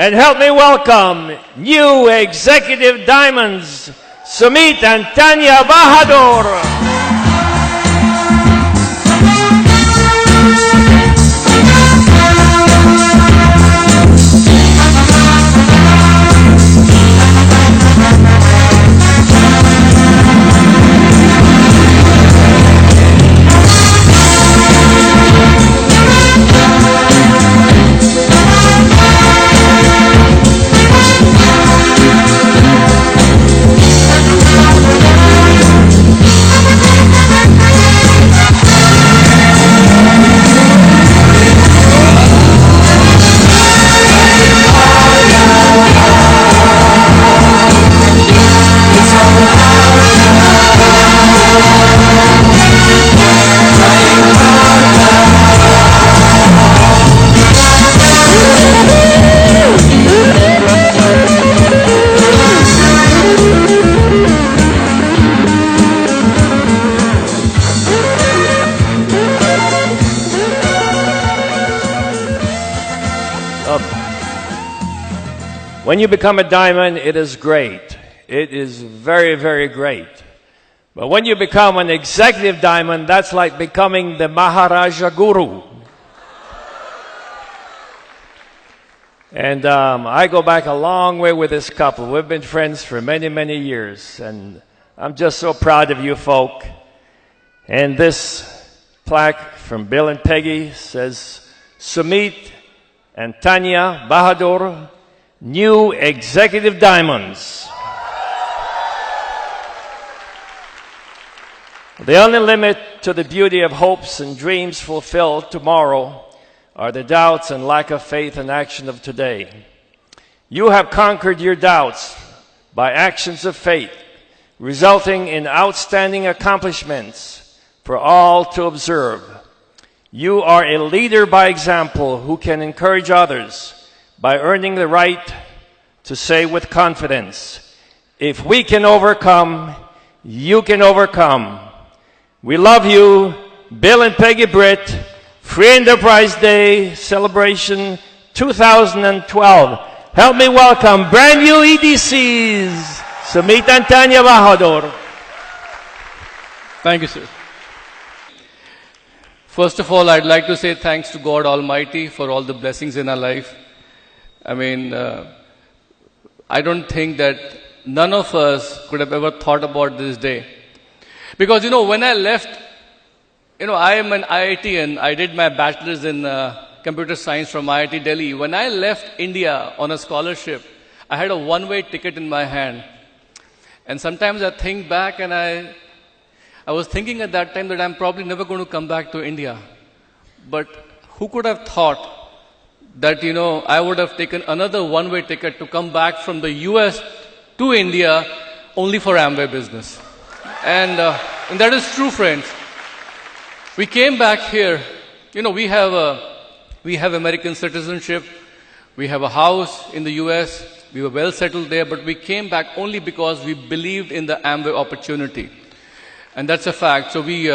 And help me welcome new executive diamonds, Sumeet and Tanya Bahadur. When you become a diamond, it is great. It is very, very great. But when you become an executive diamond, that's like becoming the Maharaja Guru. And I go back a long way with this couple. We've been friends for many, many years. And I'm just so proud of you folk. And this plaque from Bill and Peggy says, Sumeet and Tanya Bahadur, new executive diamonds. The only limit to the beauty of hopes and dreams fulfilled tomorrow are the doubts and lack of faith and action of today. You have conquered your doubts by actions of faith, resulting in outstanding accomplishments for all to observe. You are a leader by example who can encourage others by earning the right to say with confidence, if we can overcome, you can overcome. We love you, Bill and Peggy Britt, Free Enterprise Day Celebration 2012. Help me welcome brand new EDCs, Sumeet and Tanya Bahadur. Thank you, sir. First of all, I'd like to say thanks to God Almighty for all the blessings in our life. I mean, I don't think that none of us could have ever thought about this day. Because, when I left, I am an IITian. I did my bachelor's in computer science from IITDelhi. When I left India on a scholarship, I had a one-way ticket in my hand. And sometimes I think back and I was thinking at that time that I'm probably never going to come back to India. But who could have thought that, I would have taken another one-way ticket to come back from the US to India only for Amway business. And that is true, friends. We came back here, we have American citizenship, we have a house in the US, we were well settled there, but we came back only because we believed in the Amway opportunity. And that's a fact. So we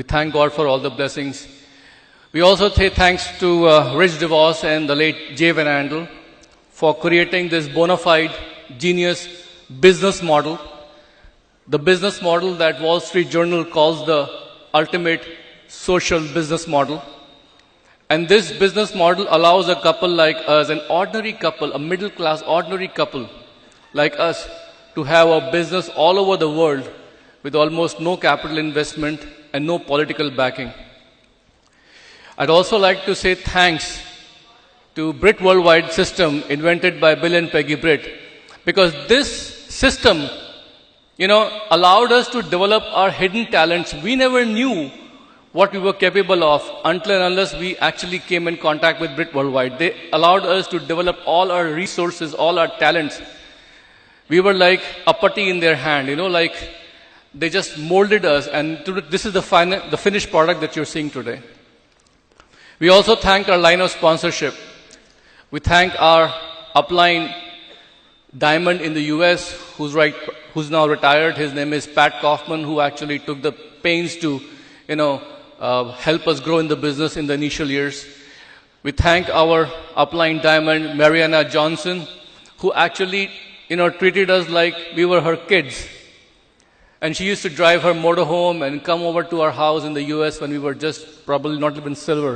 thank God for all the blessings. We also say thanks to Rich DeVos and the late Jay Van Andel for creating this bona fide, genius business model. The business model that Wall Street Journal calls the ultimate social business model. And this business model allows a couple like us, an ordinary couple, a middle class ordinary couple like us, to have a business all over the world with almost no capital investment and no political backing. I'd also like to say thanks to Brit Worldwide system invented by Bill and Peggy Britt, because this system, allowed us to develop our hidden talents. We never knew what we were capable of until and unless we actually came in contact with Brit Worldwide. They allowed us to develop all our resources, all our talents. We were like a putty in their hand, like they just molded us, and this is the finished product that you're seeing today. We also thank our line of sponsorship. We thank our upline diamond in the US, who's now retired. His name is Pat Kaufman, who actually took the pains to, help us grow in the business in the initial years. We thank our upline diamond, Mariana Johnson, who actually, treated us like we were her kids. And she used to drive her motorhome and come over to our house in the US when we were just probably not even silver.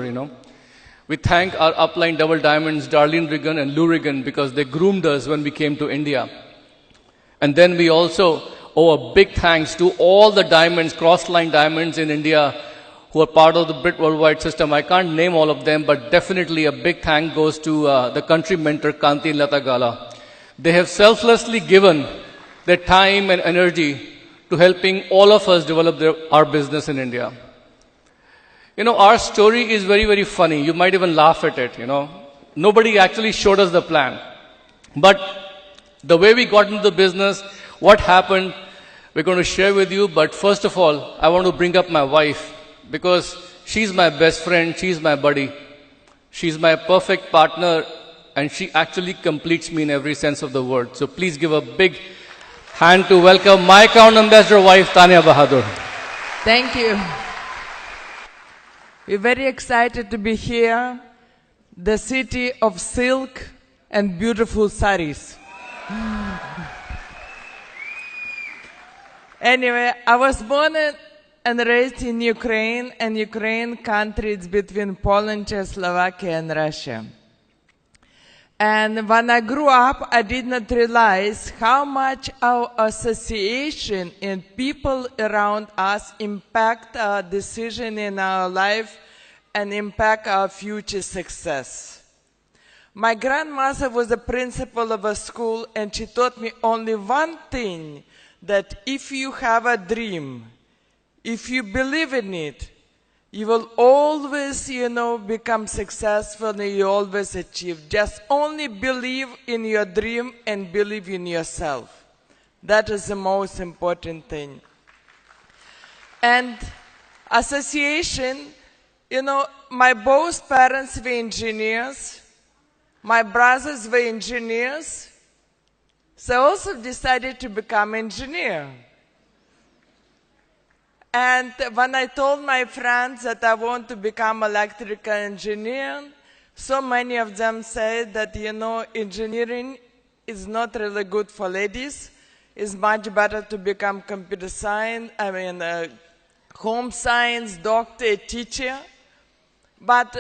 We thank our upline double diamonds, Darlene Riggin and Lou Riggin, because they groomed us when we came to India. And then we also owe a big thanks to all the diamonds, cross-line diamonds in India who are part of the Brit Worldwide system. I can't name all of them, but definitely a big thank goes to the country mentor, Kanti and Lata Gala. They have selflessly given their time and energy to helping all of us develop our business in India. Our story is very, very funny. You might even laugh at it, Nobody actually showed us the plan. But the way we got into the business, what happened, we're going to share with you. But first of all, I want to bring up my wife, because she's my best friend, she's my buddy. She's my perfect partner, and she actually completes me in every sense of the word. So please give a big hand to welcome my Crown Ambassador wife, Tanya Bahadur. Thank you. We're very excited to be here, the city of silk and beautiful saris. Anyway, I was born and raised in Ukraine, and Ukraine country is between Poland, Czechoslovakia, and Russia. And when I grew up, I did not realize how much our association and people around us impact our decision in our life and impact our future success. My grandmother was a principal of a school, and she taught me only one thing, that if you have a dream, if you believe in it, you will always, become successful, and you always achieve. Just only believe in your dream and believe in yourself. That is the most important thing. And association, my both parents were engineers. My brothers were engineers. So I also decided to become an engineer. And when I told my friends that I want to become electrical engineer, so many of them said that, engineering is not really good for ladies. It's much better to become computer science, home science, doctor, teacher. But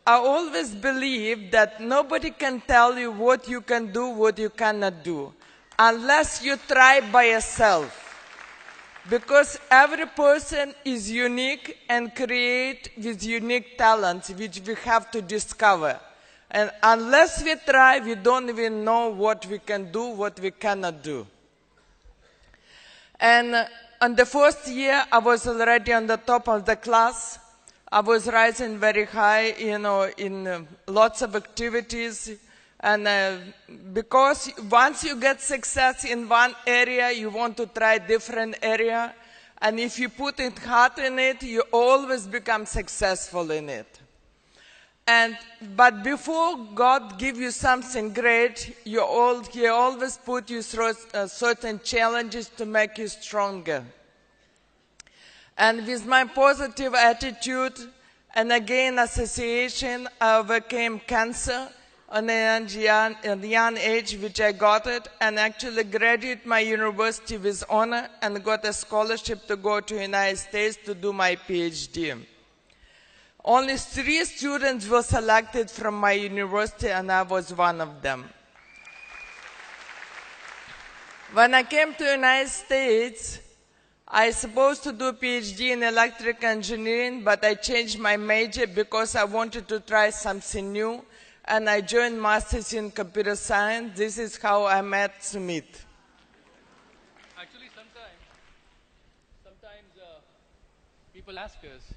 I always believe that nobody can tell you what you can do, what you cannot do, unless you try by yourself. Because every person is unique and create with unique talents, which we have to discover. And unless we try, we don't even know what we can do, what we cannot do. And on the first year, I was already on the top of the class. I was rising very high, in lots of activities. And because once you get success in one area, you want to try different area. And if you put it heart in it, you always become successful in it. But before God gives you something great, He always put you through certain challenges to make you stronger. And with my positive attitude and again association, I overcame cancer on a young age, which I got it, and actually graduated my university with honor and got a scholarship to go to the United States to do my PhD. Only 3 students were selected from my university, and I was one of them. When I came to the United States, I was supposed to do a PhD in electrical engineering, but I changed my major because I wanted to try something new. And I joined Masters in Computer Science. This is how I met Sumeet. Actually, sometimes people ask us,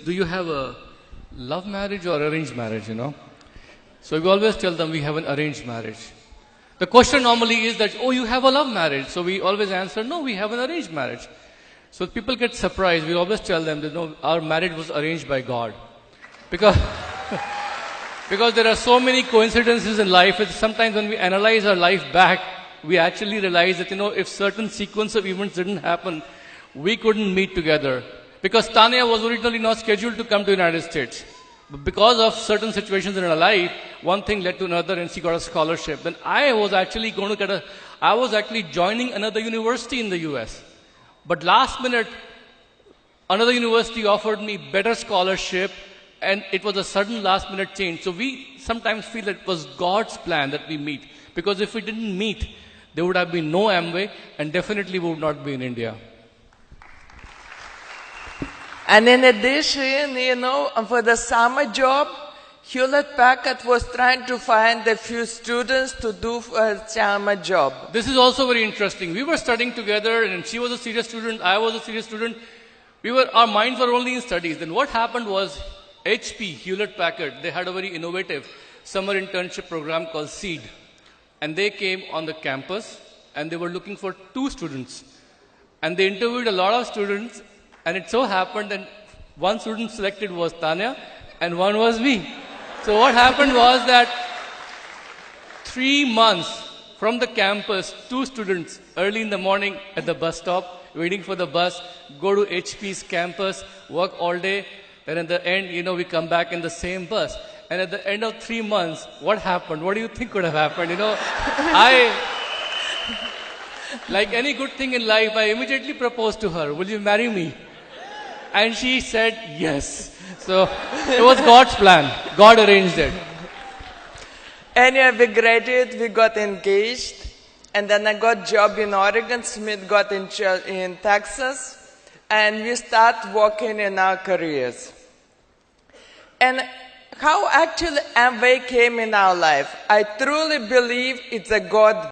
do you have a love marriage or arranged marriage, So we always tell them we have an arranged marriage. The question normally is that, you have a love marriage. So we always answer, no, we have an arranged marriage. So people get surprised. We always tell them that, no, our marriage was arranged by God. Because... Because there are so many coincidences in life, and sometimes when we analyze our life back, we actually realize that, if certain sequence of events didn't happen, we couldn't meet together. Because Tanya was originally not scheduled to come to the United States. But because of certain situations in her life, one thing led to another and she got a scholarship. Then I was actually joining another university in the US. But last minute, another university offered me better scholarship and it was a sudden last minute change. So we sometimes feel that it was God's plan that we meet. Because if we didn't meet, there would have been no Amway and definitely we would not be in India. And in addition, for the summer job, Hewlett Packard was trying to find a few students to do a summer job. This is also very interesting. We were studying together and she was a serious student, I was a serious student. Our minds were only in studies. Then what happened was HP, Hewlett Packard, they had a very innovative summer internship program called SEED. And they came on the campus and they were looking for 2 students. And they interviewed a lot of students. And it so happened that one student selected was Tanya and one was me. So what happened was that 3 months from the campus, 2 students early in the morning at the bus stop, waiting for the bus, go to HP's campus, work all day, and at the end, we come back in the same bus. And at the end of 3 months, what happened? What do you think could have happened? Like any good thing in life, I immediately proposed to her, will you marry me? And she said yes. So it was God's plan. God arranged it. Anyway, we graduated, we got engaged, and then I got a job in Oregon, Sumeet got in Texas, and we start working in our careers. And how actually Amway came in our life, I truly believe it's a God